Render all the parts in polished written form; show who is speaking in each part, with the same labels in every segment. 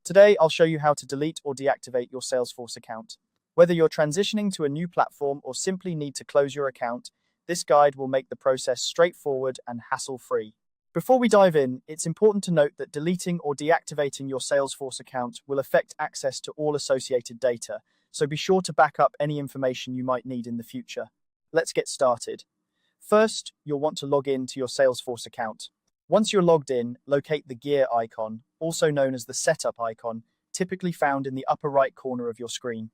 Speaker 1: Today, I'll show you how to delete or deactivate your Salesforce account. Whether you're transitioning to a new platform or simply need to close your account, this guide will make the process straightforward and hassle-free. Before we dive in, it's important to note that deleting or deactivating your Salesforce account will affect access to all associated data, so be sure to back up any information you might need in the future. Let's get started. First, you'll want to log in to your Salesforce account. Once you're logged in, locate the gear icon, also known as the setup icon, typically found in the upper right corner of your screen.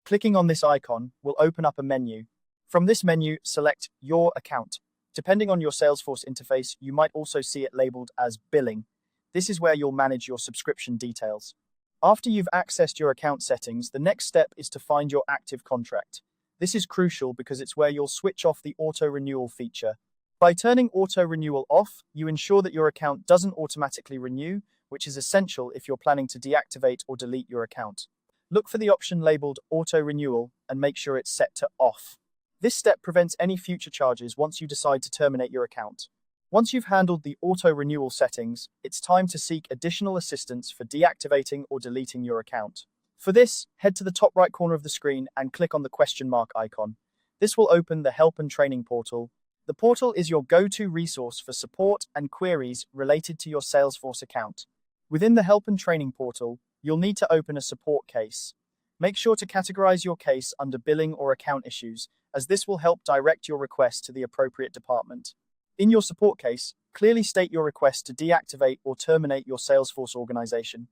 Speaker 1: Clicking on this icon will open up a menu. From this menu, select Your Account. Depending on your Salesforce interface, you might also see it labeled as Billing. This is where you'll manage your subscription details. After you've accessed your account settings, the next step is to find your active contract. This is crucial because it's where you'll switch off the auto-renewal feature. By turning auto-renewal off, you ensure that your account doesn't automatically renew, which is essential if you're planning to deactivate or delete your account. Look for the option labeled auto-renewal and make sure it's set to off. This step prevents any future charges once you decide to terminate your account. Once you've handled the auto-renewal settings, it's time to seek additional assistance for deactivating or deleting your account. For this, head to the top right corner of the screen and click on the question mark icon. This will open the Help and Training portal. The portal is your go-to resource for support and queries related to your Salesforce account. Within the Help and Training portal, you'll need to open a support case. Make sure to categorize your case under billing or account issues, as this will help direct your request to the appropriate department. In your support case, clearly state your request to deactivate or terminate your Salesforce organization.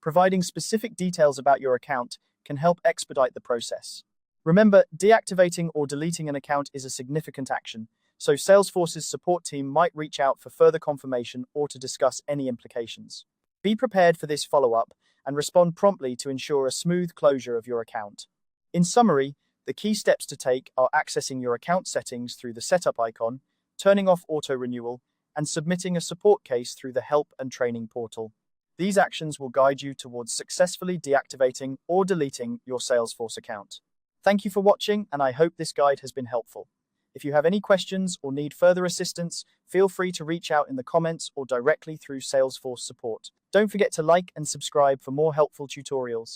Speaker 1: Providing specific details about your account can help expedite the process. Remember, deactivating or deleting an account is a significant action, so Salesforce's support team might reach out for further confirmation or to discuss any implications. Be prepared for this follow-up and respond promptly to ensure a smooth closure of your account. In summary, the key steps to take are accessing your account settings through the setup icon, turning off auto-renewal, and submitting a support case through the Help and Training portal. These actions will guide you towards successfully deactivating or deleting your Salesforce account. Thank you for watching, and I hope this guide has been helpful. If you have any questions or need further assistance, feel free to reach out in the comments or directly through Salesforce support. Don't forget to like and subscribe for more helpful tutorials.